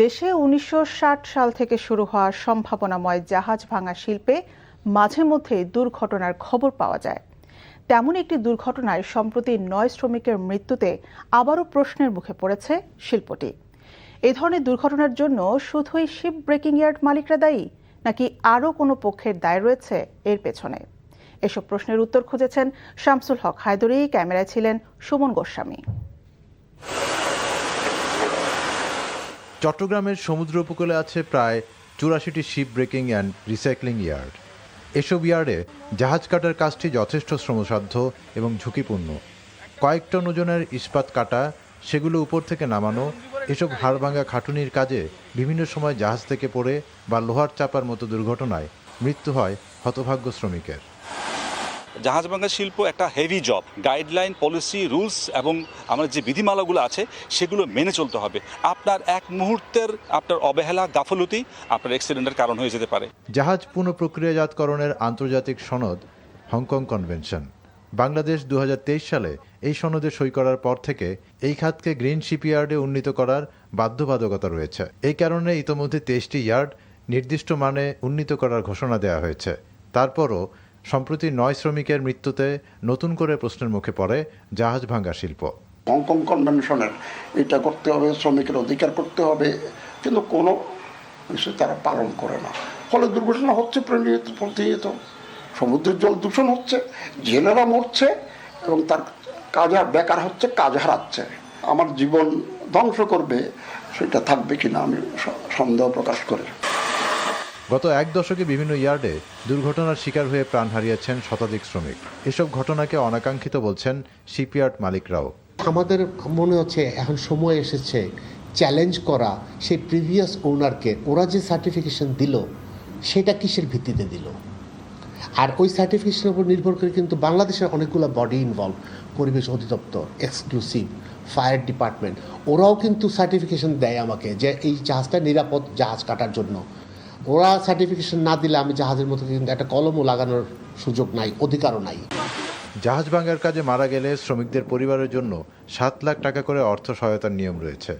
দেশে ১৯৬০ সাল থেকে শুরু হওয়া সম্ভাবনাময় জাহাজ ভাঙা শিল্পে মাঝে মধ্যেই দুর্ঘটনার খবর পাওয়া যায়। তেমন একটি দুর্ঘটনায় সম্প্রতি ৯ শ্রমিকের মৃত্যুতে আবারও প্রশ্নের মুখে পড়েছে শিল্পটি। এ ধরনের দুর্ঘটনার জন্য শুধুই শিপ ব্রেকিং ইয়ার্ড মালিকরা দায়ী, নাকি আরও কোনো পক্ষের দায় রয়েছে এর পেছনে? এসব প্রশ্নের উত্তর খুঁজেছেন শামসুল হক হায়দরি, ক্যামেরায় ছিলেন সুমন গোস্বামী। চট্টগ্রামের সমুদ্র উপকূলে আছে প্রায় ৮৪টি ship breaking and recycling yard. এসব ইয়ার্ডে জাহাজ কাটার কাজটি যথেষ্ট শ্রমসাধ্য এবং ঝুঁকিপূর্ণ। কয়েক টন ওজনের ইস্পাত কাটা, সেগুলো উপর থেকে নামানো, এসব হাড়ভাঙা খাটুনির কাজে বিভিন্ন সময় জাহাজ থেকে পড়ে বা লোহার চাপার মতো দুর্ঘটনায় মৃত্যু হয় হতভাগ্য শ্রমিকের। জাহাজ ভাঙা শিল্প একটা heavy job. Guideline, policy, rules এবং আমাদের যে বিধিমালাগুলো আছে সেগুলো মেনে চলতে হবে। আপনার এক মুহূর্তের আপনার অবহেলা, গাফলতি আপনার অ্যাক্সিডেন্টের কারণ হয়ে যেতে পারে। জাহাজ পুনঃপ্রক্রিয়াজাতকরণের আন্তর্জাতিক সনদ হংকং কনভেনশন। বাংলাদেশ ২০২৩ সালে এই সনদে সই করার পর থেকে এই খাতকে গ্রিন শিপইয়ার্ডে উন্নীত করার বাধ্যবাধকতা রয়েছে। এই কারণে ইতোমধ্যে ২৩টি ইয়ার্ড নির্দিষ্ট মানে উন্নীত করার ঘোষণা দেওয়া হয়েছে। তারপরও সম্প্রতি ৯ শ্রমিকের মৃত্যুতে নতুন করে প্রশ্নের মুখে পড়ে জাহাজ ভাঙা শিল্প। হংকং কনভেনশনের এটা করতে হবে, শ্রমিকের অধিকার করতে হবে, কিন্তু কোনো বিষয় তারা পালন করে না। ফলে দুর্ঘটনা হচ্ছে প্রতিনিয়ত। সমুদ্রের জল দূষণ হচ্ছে, জেলেরা মরছে এবং তার কাজ বেকার হচ্ছে, কাজ হারাচ্ছে। আমার জীবন ধ্বংস করবে সেটা থাকবে কিনা আমি সন্দেহ প্রকাশ করি। গত এক দশকে বিভিন্ন ইয়ার্ডে দুর্ঘটনার শিকার হয়ে প্রাণ হারিয়েছেন শতাধিক শ্রমিক। এসব ঘটনাকে অনাকাঙ্ক্ষিত বলছেন শিপইয়ার্ড মালিকরাও। আমাদের মনে হচ্ছে এখন সময় এসেছে চ্যালেঞ্জ করা সেই প্রিভিয়াস ওনারকে। ওরা যে সার্টিফিকেশন দিল সেটা কিসের ভিত্তিতে দিল, আর ওই সার্টিফিকেশনের উপর নির্ভর করে কিন্তু বাংলাদেশের অনেকগুলো বডি ইনভলভ, পরিবেশ অধিদপ্তর, এক্সক্লুসিভ, ফায়ার ডিপার্টমেন্ট, ওরাও কিন্তু সার্টিফিকেশন দেয় আমাকে যে এই জাহাজটা নিরাপদ জাহাজ কাটার জন্য। ওরা সার্টিফিকেশন না দিলে আমি জাহাজের মধ্যে কিন্তু একটা কলমও লাগানোর সুযোগ নাই, অধিকারও নাই। জাহাজ ভাঙার কাজে মারা গেলে শ্রমিকদের পরিবারের জন্য ৭ লাখ টাকা করে অর্থ সহায়তার নিয়ম রয়েছে।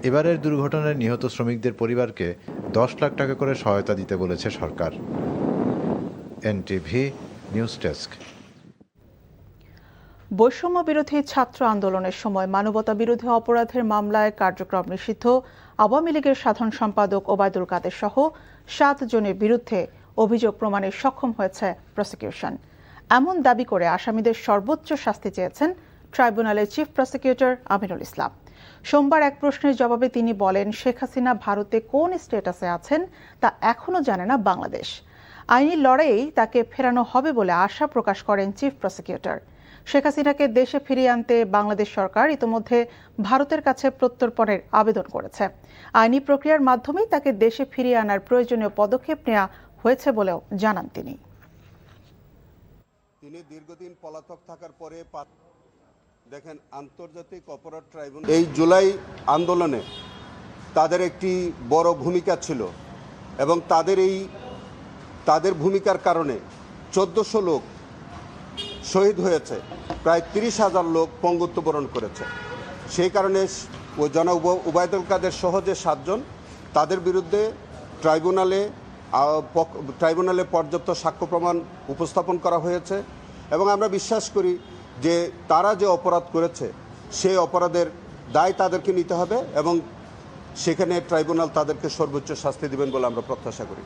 এবারের দুর্ঘটনায় নিহত শ্রমিকদের পরিবারকে ১০ লাখ টাকা করে সহায়তা দিতে বলেছে সরকার। NTV news desk. বৈষম্য বিরোধী ছাত্র আন্দোলনের সময় মানবতা বিরোধী অপরাধের মামলায় কার্যক্রম নিষিদ্ধ আওয়ামী লীগের সাধারণ সম্পাদক ওবায়দুল কাদের সহ ৭ জনের বিরুদ্ধে অভিযোগ প্রমাণে সক্ষম হয়েছে প্রসিকিউশন। এমন দাবি করে আসামিদের সর্বোচ্চ শাস্তি চেয়েছেন ট্রাইব্যুনালের চিফ প্রসিকিউটর আমিনুল ইসলাম। সোমবার এক প্রশ্নের জবাবে তিনি বলেন, শেখ হাসিনা ভারতে কোন স্ট্যাটাসে আছেন তা এখনও জানে না বাংলাদেশ। আইনি লড়াইয়ে তাকে ফেরানো হবে বলে আশা প্রকাশ করেন চিফ প্রসিকিউটর। শেখ হাসিনাকে দেশে ফিরিয়ে আনতে বাংলাদেশ সরকার ইতোমধ্যে ভারতের কাছে প্রত্যর্পণের আবেদন করেছে। আইনি প্রক্রিয়ার মাধ্যমেই তাকে দেশে ফিরিয়ে আনার প্রয়োজনীয় পদক্ষেপ নেওয়া হয়েছে বলেও জানান তিনি। দীর্ঘদিন পলাতক থাকার পরে দেখেন, আন্তর্জাতিক অপরাধ ট্রাইব্যুনাল এই জুলাই আন্দোলনে তাদের একটি বড় ভূমিকা ছিল এবং তাদের ভূমিকার কারণে ১৪০০ লোক শহীদ হয়েছে, প্রায় ৩০,০০০ লোক পঙ্গুত্ব বরণ করেছে। সেই কারণে ওই জনাব ওবায়দুল কাদের সহ যে ৭ জন, তাদের বিরুদ্ধে ট্রাইব্যুনালে পর্যাপ্ত সাক্ষ্য প্রমাণ উপস্থাপন করা হয়েছে এবং আমরা বিশ্বাস করি যে তারা যে অপরাধ করেছে সেই অপরাধের দায় তাদেরকে নিতে হবে এবং সেখানে ট্রাইব্যুনাল তাদেরকে সর্বোচ্চ শাস্তি দেবেন বলে আমরা প্রত্যাশা করি।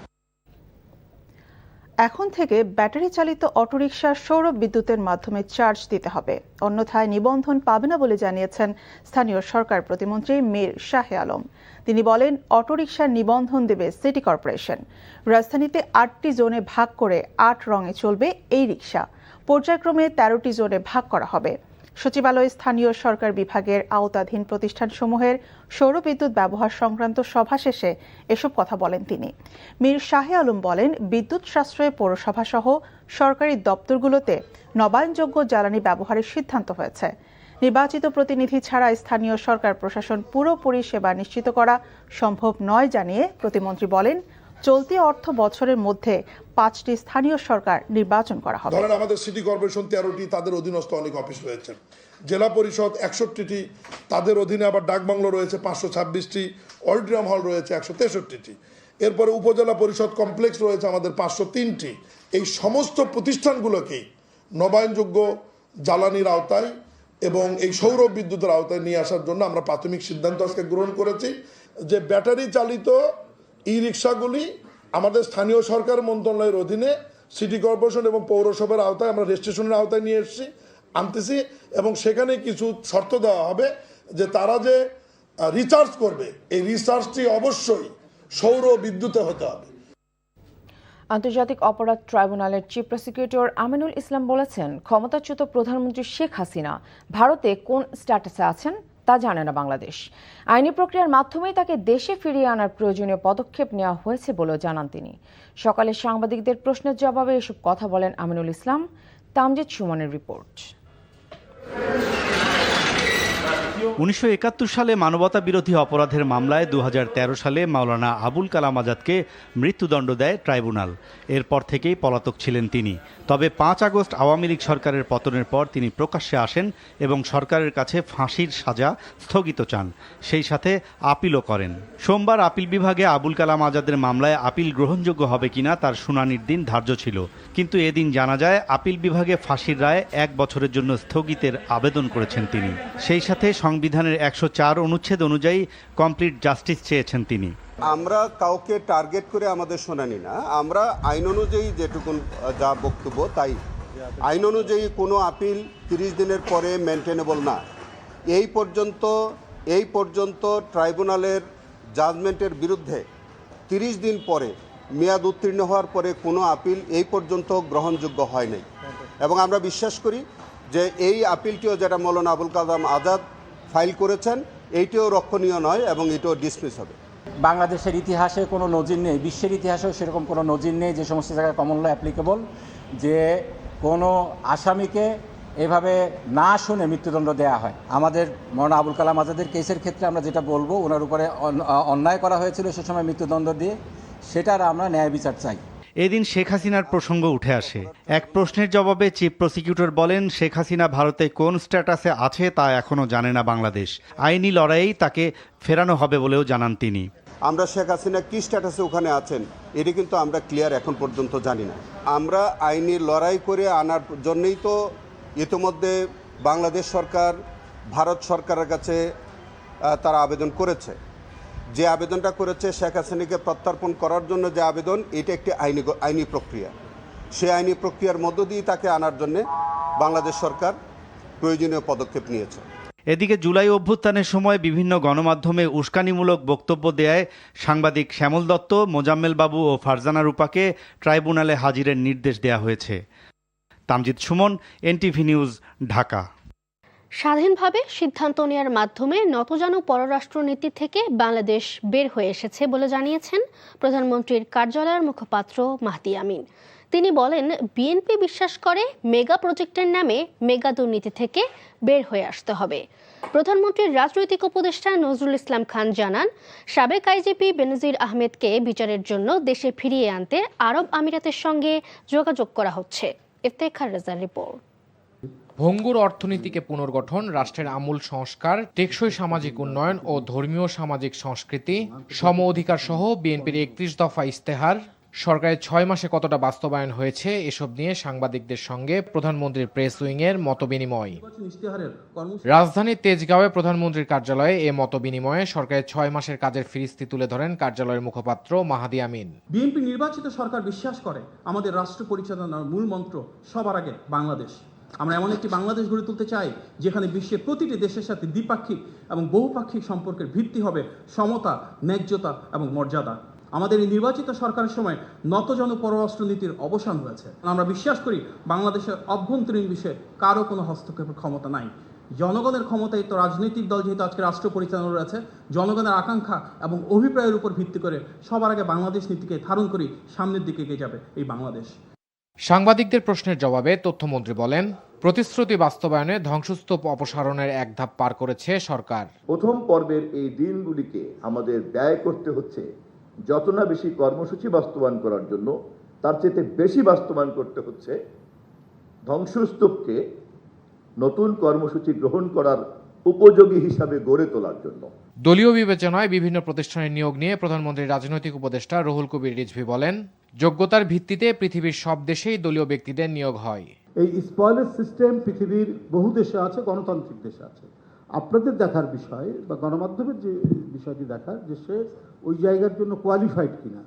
এখন থেকে ব্যাটারি চালিত অটোরিকশা সৌর বিদ্যুতের মাধ্যমে চার্জ দিতে হবে, অন্যথায় নিবন্ধন পাবে না বলে জানিয়েছেন স্থানীয় সরকার প্রতিমন্ত্রী মীর শাহে আলম। তিনি বলেন, অটোরিকশার নিবন্ধন দেবে সিটি কর্পোরেশন। রাজধানীতে ৮টি জোনে ভাগ করে ৮ রঙে চলবে এই রিকশা। পর্যায়ক্রমে ১৩টি জোনে ভাগ করা হবে। সচিবালয়ে স্থানীয় সরকার বিভাগের আওতাধীন প্রতিষ্ঠানসমূহের সৌর বিদ্যুৎ ব্যবহার সংক্রান্ত সভা শেষে এসব কথা বলেন তিনি। মীর শাহে আলম বলেন, বিদ্যুৎ সাশ্রয়ে পৌরসভা সহ সরকারি দপ্তরগুলোতে নবায়নযোগ্য জ্বালানি ব্যবহারের সিদ্ধান্ত হয়েছে। নির্বাচিত প্রতিনিধি ছাড়া স্থানীয় সরকার প্রশাসন পুরোপুরি সেবা নিশ্চিত করা সম্ভব নয় জানিয়ে প্রতিমন্ত্রী বলেন, চলতি অর্থ বছরের মধ্যে 5টি স্থানীয় সরকার নির্বাচন করা হবে। ধরেন আমাদের সিটি কর্পোরেশন 13টি, তাদের অধীনস্থ অনেক অফিস রয়েছে। জেলা পরিষদ 61টি, তাদের অধীনে আবার ডাকবাংলো রয়েছে 526টি, অডিটোরিয়াম হল রয়েছে 163টি, এরপরে উপজেলা পরিষদ কমপ্লেক্স রয়েছে আমাদের 503টি। এই সমস্ত প্রতিষ্ঠানগুলোকেই নবায়নযোগ্য জ্বালানির আওতায় এবং এই সৌর বিদ্যুতের আওতায় নিয়ে আসার জন্য আমরা প্রাথমিক সিদ্ধান্ত আজকে গ্রহণ করেছি যে ব্যাটারি চালিত ই রিক্সাগুলি আমাদের স্থানীয় সরকার মন্ত্রণালয়ের অধীনে সিটি কর্পোরেশন এবং পৌরসভার আওতায় আমরা রেজিস্ট্রেশনের আওতায় নিয়ে আনতেছি এবং সেখানে কিছু শর্ত দেওয়া হবে যে তারা যে রিচার্জ করবে এই রিচার্জটি অবশ্যই সৌর বিদ্যুতে হতে হবে। আন্তর্জাতিক অপরাধ ট্রাইব্যুনালের চিফ প্রসিকিউটর আমিনুল ইসলাম বলেছেন, ক্ষমতাচ্যুত প্রধানমন্ত্রী শেখ হাসিনা ভারতে কোন স্ট্যাটাসে আছেন তা জানে না বাংলাদেশ। আইনি প্রক্রিয়ার মাধ্যমেই তাকে দেশে ফিরিয়ে আনার প্রয়োজনীয় পদক্ষেপ নেওয়া হয়েছে বলেও জানান তিনি। সকালে সাংবাদিকদের প্রশ্নের জবাবে এসব কথা বলেন আমিনুল ইসলাম। তামজিদ সুমনের রিপোর্ট। 1971 সালে মানবতা বিরোধী অপরাধের মামলায় 2013 সালে মাওলানা আবুল কালাম আজাদকে মৃত্যুদণ্ড দেয় ট্রাইব্যুনাল। এরপর থেকেই পলাতক ছিলেন তিনি। তবে 5 আগস্ট আওয়ামী লীগ সরকারের পতনের পর তিনি প্রকাশ্যে আসেন এবং সরকারের কাছে ফাঁসির সাজা স্থগিত চান, সেই সাথে আপিলও করেন। সোমবার আপিল বিভাগে আবুল কালাম আজাদের মামলায় আপিল গ্রহণযোগ্য হবে কিনা তার শুনানির দিন ধার্য ছিল, কিন্তু এদিন জানা যায় আপিল বিভাগে ফাঁসির রায় 1 বছরের জন্য স্থগিতের আবেদন করেছেন তিনি। সেই সাথে সংবিধানের 104 অনুচ্ছেদ অনুযায়ী কমপ্লিট জাস্টিস চেয়েছেন তিনি। আমরা কাউকে টার্গেট করে আমাদের শুনানি না, আমরা আইন অনুযায়ী যেটুকুন যা বক্তব্য তাই। আইন অনুযায়ী কোনো আপিল 30 দিনের পরে মেনটেনেবল না। এই পর্যন্ত ট্রাইব্যুনালের জাজমেন্টের বিরুদ্ধে 30 দিন পরে মেয়াদ উত্তীর্ণ হওয়ার পরে কোনো আপিল এই পর্যন্ত গ্রহণযোগ্য হয় নাই এবং আমরা বিশ্বাস করি যে এই আপিলটিও যেটা মৌলানা আবুল কালাম আজাদ ফাইল করেছেন এইটিও রক্ষণীয় নয় এবং এটিও ডিসমিস হবে। বাংলাদেশের ইতিহাসে কোনো নজির নেই, বিশ্বের ইতিহাসেও সেরকম কোনো নজির নেই যে সমস্ত জায়গায় কমন ল অ্যাপ্লিকেবল, যে কোনো আসামিকে এভাবে না শুনে মৃত্যুদণ্ড দেওয়া হয়। আমাদের মৌলানা আবুল কালাম আজাদের কেসের ক্ষেত্রে আমরা যেটা বলবো, ওনার উপরে অন্যায় করা হয়েছিল সে সময় মৃত্যুদণ্ড দিয়ে, সেটার আমরা ন্যায় বিচার চাই। এদিন শেখ হাসিনার প্রসঙ্গ উঠে আসে। এক প্রশ্নের জবাবে চিফ প্রসিকিউটর বলেন, শেখ হাসিনা ভারতে কোন স্ট্যাটাসে আছে তা এখনও জানে না বাংলাদেশ। আইনি লড়াইয়েই তাকে ফেরানো হবে বলেও জানান তিনি। আমরা শেখ হাসিনা কি স্ট্যাটাসে ওখানে আছেন এটি কিন্তু আমরা ক্লিয়ার এখন পর্যন্ত জানি না। আমরা আইনি লড়াই করে আনার জন্যই তো ইতিমধ্যে বাংলাদেশ সরকার ভারত সরকারের কাছে তারা আবেদন করেছে। যে আবেদনটা করেছে শেখ হাসিনাকে প্রত্যর্পণ করার জন্য যে আবেদন, এটা একটি আইনি প্রক্রিয়া। সেই আইনি প্রক্রিয়ার মধ্য দিয়ে তাকে আনার জন্য বাংলাদেশ সরকার প্রয়োজনীয় পদক্ষেপ নিয়েছে। এদিকে জুলাই অভ্যুত্থানের সময় বিভিন্ন গণমাধ্যমে উস্কানিমূলক বক্তব্য দেয় সাংবাদিক শ্যামল দত্ত, মোজাম্মেল বাবু ও ফারজানা রূপাকে ট্রাইব্যুনালে হাজিরের নির্দেশ দেওয়া হয়েছে। Tamjid Suman, NTV news, Dhaka. স্বাধীনভাবে সিদ্ধান্ত নেওয়ার মাধ্যমে নতজানু পররাষ্ট্রনীতি থেকে বাংলাদেশ বের হয়ে এসেছে বলে জানিয়েছেন প্রধানমন্ত্রীর কার্যালয়ের মুখপাত্র মাহদি আমিন। তিনি বলেন, বিএনপি বিশ্বাস করে মেগা প্রজেক্টের নামে মেগা দুর্নীতি থেকে বের হয়ে আসতে হবে। প্রধানমন্ত্রীর রাজনৈতিক উপদেষ্টা নজরুল ইসলাম খান জানান, সাবেক আইজিপি বেনজির আহমেদকে বিচারের জন্য দেশে ফিরিয়ে আনতে আরব আমিরাতের সঙ্গে যোগাযোগ করা হচ্ছে। ইফতেখার রেজার রিপোর্ট। ভঙ্গুর অর্থনীতিকে পুনর্গঠন, রাষ্ট্রের আমূল সংস্কার, টেকসই সামাজিক উন্নয়ন ও ধর্মীয় সামাজিক সংস্কৃতি, সম অধিকার সহ বিএনপির 31 দফা ইস্তেহার সরকারের 6 মাসে কতটা বাস্তবায়ন হয়েছে, এসব নিয়ে সাংবাদিকদের সঙ্গে প্রধানমন্ত্রীর প্রেস উইংয়ের মতবিনিময়। রাজধানীর তেজগাঁওয়ে প্রধানমন্ত্রীর কার্যালয়ে এ মতবিনিময়ে সরকারের 6 মাসের কাজের ফিরিস্তি তুলে ধরেন কার্যালয়ের মুখপাত্র মাহদি আমিন। বিএনপি নির্বাচিত সরকার বিশ্বাস করে আমাদের রাষ্ট্র পরিচালনার মূল মন্ত্র সবার আগে বাংলাদেশ। আমরা এমন একটি বাংলাদেশ গড়ে তুলতে চাই যেখানে বিশ্বের প্রতিটি দেশের সাথে দ্বিপাক্ষিক এবং বহুপাক্ষিক সম্পর্কের ভিত্তি হবে সমতা, ন্যায্যতা এবং মর্যাদা। আমাদের এই নির্বাচিত সরকারের সময় নতজানু পররাষ্ট্রনীতির অবসান হয়েছে। আমরা বিশ্বাস করি বাংলাদেশের অভ্যন্তরীণ বিষয়ে কারো কোনো হস্তক্ষেপের ক্ষমতা নাই। জনগণের ক্ষমতায় তো রাজনৈতিক দল যেহেতু আজকে রাষ্ট্র পরিচালনা রয়েছে, জনগণের আকাঙ্ক্ষা এবং অভিপ্রায়ের উপর ভিত্তি করে সবার আগে বাংলাদেশ নীতিকে ধারণ করি সামনের দিকে এগিয়ে যাবে এই বাংলাদেশ। সাংবাদিকদের প্রশ্নের জবাবে তথ্যমন্ত্রী বলেন, প্রতিশ্রুতি বাস্তবায়নে ধ্বংসস্তূপ অপসারণের এক ধাপ পার করেছে সরকার। প্রথম পর্বের এই দিনগুলিকে আমাদের ব্যয় করতে হচ্ছে যত না বেশি কর্মসূচি বাস্তবায়ন করার জন্য, তার চেয়ে বেশি বাস্তবায়ন করতে হচ্ছে ধ্বংসস্তূপকে নতুন কর্মসূচি গ্রহণ করার উপযোগী হিসাবে গড়ে তোলার জন্য। দলীয় বিবেচনায় বিভিন্ন প্রতিষ্ঠানের নিয়োগ নিয়ে প্রধানমন্ত্রীর রাজনৈতিক উপদেষ্টা রুহুল কবির রিজভী বলেন, যোগ্যতার ভিত্তিতে পৃথিবীর সব দেশেই দলীয় ব্যক্তিদের নিয়োগ হয়। এই স্পয়লার সিস্টেম পৃথিবীর বহু দেশে আছে, গণতান্ত্রিক দেশে আছে। আপনাদের দেখার বিষয় বা গণমাধ্যমের যে বিষয়টি দেখার যে সে ওই জায়গার জন্য কোয়ালিফাইড কিনা,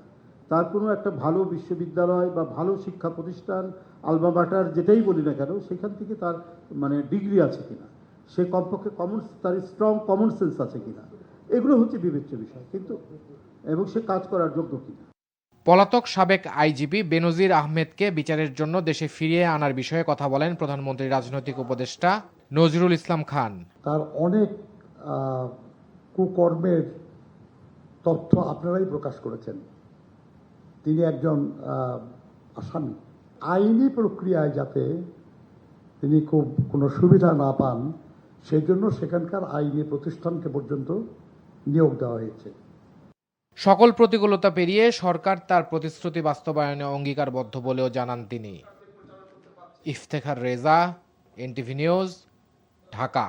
তার কোনো একটা ভালো বিশ্ববিদ্যালয় বা ভালো শিক্ষা প্রতিষ্ঠান, আলমা মাটার যেটাই বলি না কেন, সেখান থেকে তার মানে ডিগ্রি আছে কিনা, সে কমপক্ষে তার স্ট্রং কমন সেন্স আছে কিনা, এগুলো হচ্ছে বিবেচ্য বিষয়, কিন্তু এবং সে কাজ করার যোগ্য কিনা। পলাতক সাবেক আইজিপি বেনজির আহমেদকে বিচারের জন্য দেশে ফিরিয়ে আনার বিষয়ে কথা বলেন প্রধানমন্ত্রীর রাজনৈতিক উপদেষ্টা নজরুল ইসলাম খান। তার অনেক কুকর্মের তথ্য আপনারাই প্রকাশ করেছেন। তিনি একজন আসামি। আইনি প্রক্রিয়ায় যাতে তিনি খুব কোনো সুবিধা না পান, সেই জন্য সেখানকার আইনি প্রতিষ্ঠানকে পর্যন্ত নিয়োগ দেওয়া হয়েছে। সকল প্রতিকূলতা পেরিয়ে সরকার তার প্রতিশ্রুতি বাস্তবায়নে অঙ্গীকারবদ্ধ বলেও জানান তিনি। Iftekhar Reza, NTV news, Dhaka.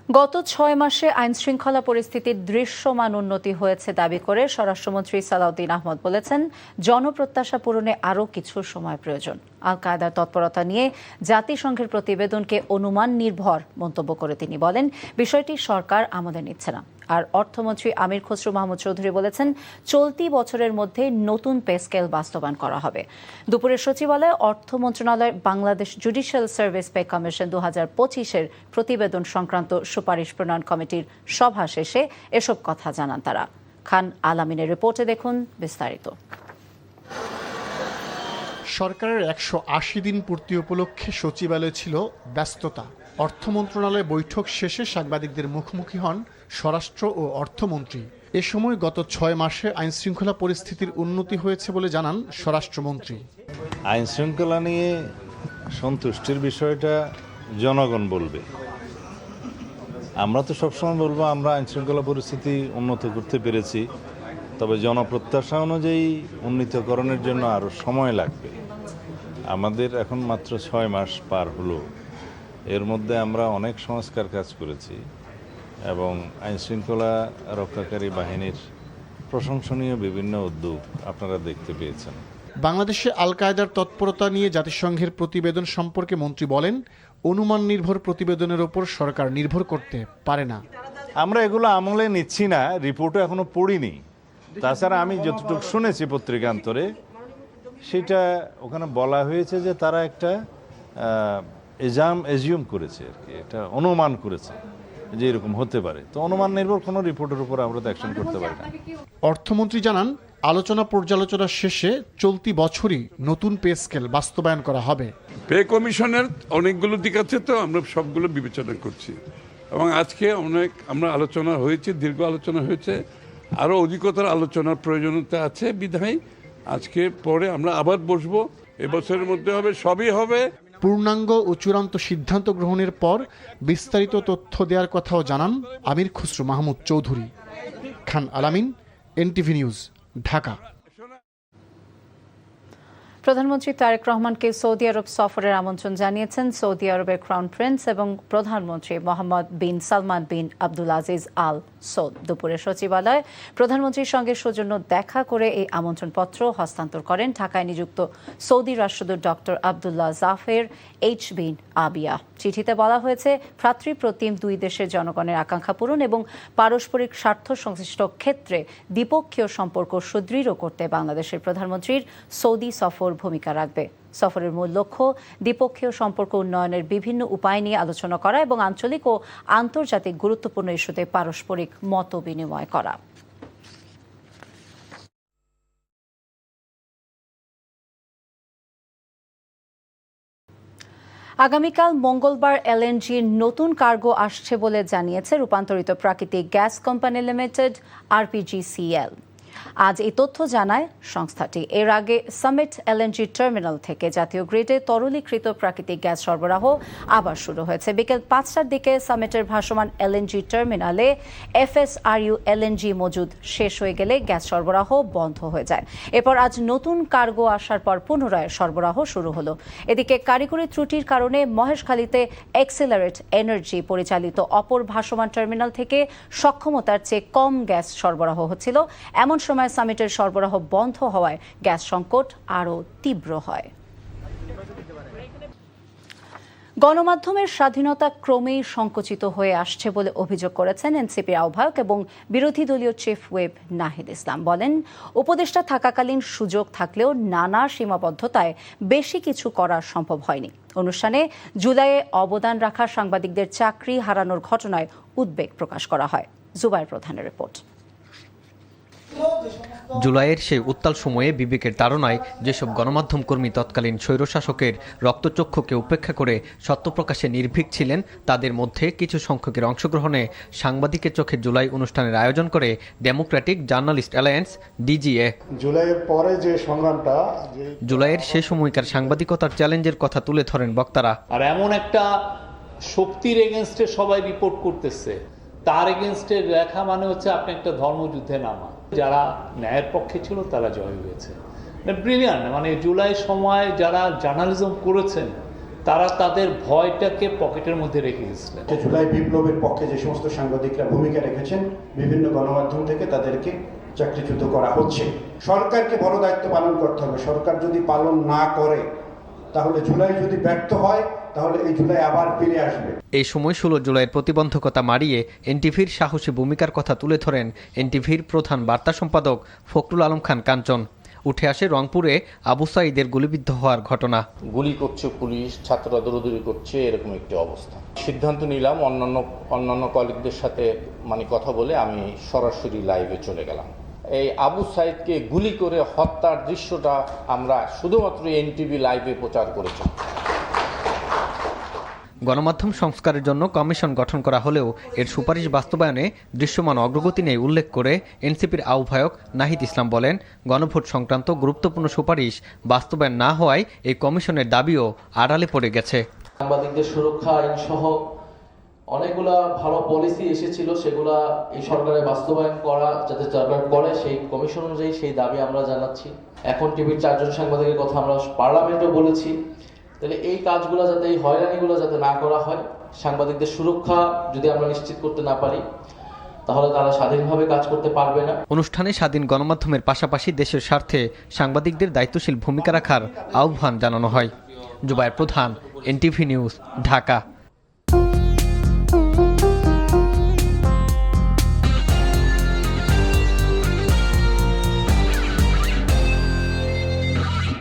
গত 6 মাসে আইন শৃঙ্খলা পরিস্থিতির দৃশ্যমান উন্নতি হয়েছে দাবি করে স্বরাষ্ট্রমন্ত্রী সালাউদ্দিন আহমদ বলেছেন, জনপ্রত্যাশা পূরণে আরও কিছু সময় প্রয়োজন। আল কায়দার তৎপরতা নিয়ে জাতিসংঘের প্রতিবেদনকে অনুমান নির্ভর মন্তব্য করে তিনি বলেন, বিষয়টি সরকার আমলে নিচ্ছে না। আর অর্থমন্ত্রী আমির খসরু মাহমুদ চৌধুরী বলেছেন, চলতি বছরের মধ্যে নতুন পে স্কেল বাস্তবায়ন করা হবে। দুপুরে সচিবালয়ে অর্থ মন্ত্রণালয়ের Bangladesh judicial service pay commission 2025-এর প্রতিবেদন সংক্রান্ত সুপারিশ প্রণয়ন কমিটির সভা শেষে এসব কথা জানান তারা। খান আলামিনের রিপোর্টে দেখুন বিস্তারিত। সরকারের 180 দিন পূর্তি উপলক্ষে সচিবালয়ে ছিল ব্যস্ততা। অর্থ মন্ত্রণালয়ে বৈঠক শেষে সাংবাদিকদের মুখোমুখি হন স্বরাষ্ট্র ও অর্থমন্ত্রী। এ সময় গত 6 মাসে আইন শৃঙ্খলা পরিস্থিতির উন্নতি হয়েছে বলে জানান স্বরাষ্ট্রমন্ত্রী। আইন শৃঙ্খলা নিয়ে সন্তুষ্টির বিষয়টা জনগণ বলবে। আমরা তো সবসময় বলবো আমরা আইন শৃঙ্খলা পরিস্থিতি উন্নত করতে পেরেছি, তবে জনপ্রত্যাশা অনুযায়ী উন্নীতকরণের জন্য আরও সময় লাগবে। আমাদের এখন মাত্র 6 মাস পার হলো, এর মধ্যে আমরা অনেক সংস্কার কাজ করেছি এবং আইন শৃঙ্খলা রক্ষাকারী বাহিনীর প্রশংসনীয় বিভিন্ন উদ্যোগ আপনারা দেখতে পেয়েছেন। বাংলাদেশে আল কায়দার তৎপরতা নিয়ে জাতিসংঘের প্রতিবেদন সম্পর্কে মন্ত্রী বলেন, অনুমান নির্ভর প্রতিবেদনের ওপর সরকার নির্ভর করতে পারে না। আমরা এগুলো আমলে নিচ্ছি না, রিপোর্টও এখনো পড়িনি। তাছাড়া আমি যতটুকু শুনেছি পত্রিকান্তরে, সেটা ওখানে বলা হয়েছে যে তারা একটা এজিউম করেছে আর কি, এটা অনুমান করেছে যে এরকম হতে পারে। তো অনুমান নির্ভর কোনো রিপোর্টের উপর আমরা তো অ্যাকশন করতে পারি না। অর্থমন্ত্রী জানান, আলোচনা পর্যালোচনা শেষে চলতি বছরই নতুন পে স্কেল বাস্তবায়ন করা হবে। পে কমিশনের অনেকগুলো দিক আছে, তো আমরা সবগুলো বিবেচনা করছি এবং আজকে আমরা আলোচনা হয়েছে, দীর্ঘ আলোচনা হয়েছে, আরও অধিকতর আলোচনার প্রয়োজনীয়তা আছে বিধায় আজকে পরে আমরা আবার বসবো। এবছরের মধ্যে হবে, সবই হবে। পূর্ণাঙ্গ ও চূড়ান্ত সিদ্ধান্ত গ্রহণের পর বিস্তারিত তথ্য দেওয়ার কথাও জানান আমির খসরু মাহমুদ চৌধুরী। খান আলামিন, এনটিভি নিউজ, ঢাকা। প্রধানমন্ত্রী তারেক রহমানকে সৌদি আরব সফরের আমন্ত্রণ জানিয়েছেন সৌদি আরবের ক্রাউন প্রিন্স এবং প্রধানমন্ত্রী মোহাম্মদ বিন সালমান বিন আব্দুল আজিজ আল সৌদ। দুপুরে সচিবালয়ে প্রধানমন্ত্রীর সঙ্গে সৌজন্য দেখা করে এই আমন্ত্রণপত্র হস্তান্তর করেন ঢাকায় নিযুক্ত সৌদি রাষ্ট্রদূত ডক্টর আবদুল্লাহ জাফের এইচ বিন আবিয়া। চিঠিতে বলা হয়েছে, ভ্রাতৃপ্রতিম দুই দেশের জনগণের আকাঙ্ক্ষা পূরণ এবং পারস্পরিক স্বার্থ সংশ্লিষ্ট ক্ষেত্রে দ্বিপক্ষীয় সম্পর্ক সুদৃঢ় করতে বাংলাদেশের প্রধানমন্ত্রীর সৌদি সফর ভূমিকা রাখবে। সফরের মূল লক্ষ্য দ্বিপক্ষীয় সম্পর্ক উন্নয়নের বিভিন্ন উপায় নিয়ে আলোচনা করা এবং আঞ্চলিক ও আন্তর্জাতিক গুরুত্বপূর্ণ ইস্যুতে পারস্পরিক মত বিনিময় করা। আগামীকাল মঙ্গলবার এলএনজির নতুন কার্গো আসছে বলে জানিয়েছে রূপান্তরিত প্রাকৃতিক গ্যাস কোম্পানি লিমিটেড আরপিজিসিএল। আজ এই তথ্য জানায় সংস্থাটি। এর আগে সামিট এলএনজি টার্মিনাল থেকে জাতীয় গ্রিডে তরলীকৃত প্রাকৃতিক গ্যাস সরবরাহ আবার শুরু হয়েছে। বিকেল 5টার দিকে সামিটের ভাসমান এলএনজি টার্মিনালে FSRU এলএনজি মজুদ শেষ হয়ে গেলে গ্যাস সরবরাহ বন্ধ হয়ে যায়। এরপর আজ নতুন কার্গো আসার পর পুনরায় সরবরাহ শুরু হলো। এদিকে কারিগরি ত্রুটির কারণে মহেশখালীতে এক্সেলারেট এনার্জি পরিচালিত অপর ভাসমান টার্মিনাল থেকে সক্ষমতার চেয়ে কম গ্যাস সরবরাহ হচ্ছিল। এমন সময় সামিটের সরবরাহ বন্ধ হওয়ায় গ্যাস সংকট আরও তীব্র হয়। গণমাধ্যমের স্বাধীনতা ক্রমেই সংকুচিত হয়ে আসছে বলে অভিযোগ করেছেন এনসিপির আহ্বায়ক এবং বিরোধী দলীয় চিফ হুইপ নাহিদ ইসলাম। বলেন, উপদেষ্টা থাকাকালীন সুযোগ থাকলেও নানা সীমাবদ্ধতায় বেশি কিছু করা সম্ভব হয়নি। অনুষ্ঠানে জুলাইয়ে অবদান রাখা সাংবাদিকদের চাকরি হারানোর ঘটনায় উদ্বেগ প্রকাশ করা হয়। জুবাইর প্রধানের রিপোর্ট। জুলাইয়ের সেই উত্তাল সময়ে বিবেকের তাড়নায় যেসব গণমাধ্যম কর্মী তৎকালীন স্বৈরশাসকের রক্তচক্ষুকে উপেক্ষা করে সত্যপ্রকাশে নির্ভীক ছিলেন, তাদের মধ্যে কিছু সংখ্যকের অংশগ্রহণে সাংবাদিকের চোখে জুলাই অনুষ্ঠানের আয়োজন করে ডেমোক্রেটিক জার্নালিস্ট অ্যালায়েন্স DGA। জুলাইয়ের পরে যে সংগ্রামটা, জুলাইয়ের সে সময়কার সাংবাদিকতার চ্যালেঞ্জের কথা তুলে ধরেন বক্তারা। আর এমন একটা শক্তির এগেনস্টে সবাই রিপোর্ট করতেছে, তার এগেনস্টে লেখা মানে হচ্ছে আপনি একটা ধর্মযুদ্ধে নামা। যারা ন্যায়ের পক্ষে ছিল তারা জয় হয়েছে। ব্রিলিয়ান্ট, মানে জুলাই সময় যারা জার্নালিজম করেছেন তারা তাদের ভয়টাকে পকেটের মধ্যে রেখে গেছিলেন। জুলাই বিপ্লবের পক্ষে যে সমস্ত সাংবাদিকরা ভূমিকা রেখেছেন, বিভিন্ন গণমাধ্যম থেকে তাদেরকে চাকরিচ্যুত করা হচ্ছে। সরকারকে বড় দায়িত্ব পালন করতে হবে। সরকার যদি পালন না করে, তাহলে জুলাই যদি ব্যর্থ হয়, তাহলে এই জুলাই আবার ফিরে আসবে। এই সময় 16 জুলাইয়ের প্রতিবন্ধকতা মারিয়ে এনটিভির সাহসী ভূমিকার কথা তুলে ধরেন এনটিভির প্রধান বার্তা সম্পাদক ফখরুল আলম খান কাঞ্চন। উঠে আসে রংপুরে আবু সাঈদের গুলিবিদ্ধ হওয়ার ঘটনা। গুলি করছে পুলিশ, ছাত্ররা দৌড়াদৌড়ি করছে, এরকম একটি অবস্থা। সিদ্ধান্ত নিলাম অন্যান্য কলিগদের সাথে কথা বলে আমি সরাসরি লাইভে চলে গেলাম। এই আবু সাঈদকে গুলি করে হত্যার দৃশ্যটা আমরা শুধুমাত্র এনটিভি লাইভে প্রচার করেছি। গণমাধ্যম সংস্কারের জন্য কমিশন গঠন করা হলেও এর সুপারিশ বাস্তবায়নে দৃশ্যমান অগ্রগতি নেই উল্লেখ করে এনসিপির আহ্বায়ক নাহিদ ইসলাম বলেন, গণভোট সংক্রান্ত গুরুত্বপূর্ণ সুপারিশ বাস্তবায়ন না হওয়ায় এই কমিশনের দাবিও আড়ালে পড়ে গেছে। সাংবাদিকদের সুরক্ষা আইন সহ অনেকগুলা ভালো পলিসি এসেছিল, সেগুলা এই সরকারের বাস্তবায়ন করা যাতে সরকার করে, সেই কমিশন অনুযায়ী সেই দাবি আমরা জানাচ্ছি। এখন টিভির 4 জন সাংবাদিকের কথা আমরা পার্লামেন্টেও বলেছি। তাহলে এই কাজগুলো যাতে, এই হয়রানিগুলো যাতে না করা হয়, সাংবাদিকদের সুরক্ষা যদি আমরা নিশ্চিত করতে না পারি, তাহলে তারা স্বাধীনভাবে কাজ করতে পারবে না। অনুষ্ঠানে স্বাধীন গণমাধ্যমের পাশাপাশি দেশের স্বার্থে সাংবাদিকদের দায়িত্বশীল ভূমিকা রাখার আহ্বান জানানো হয়। জুবাইর প্রধান, এনটিভি নিউজ, ঢাকা।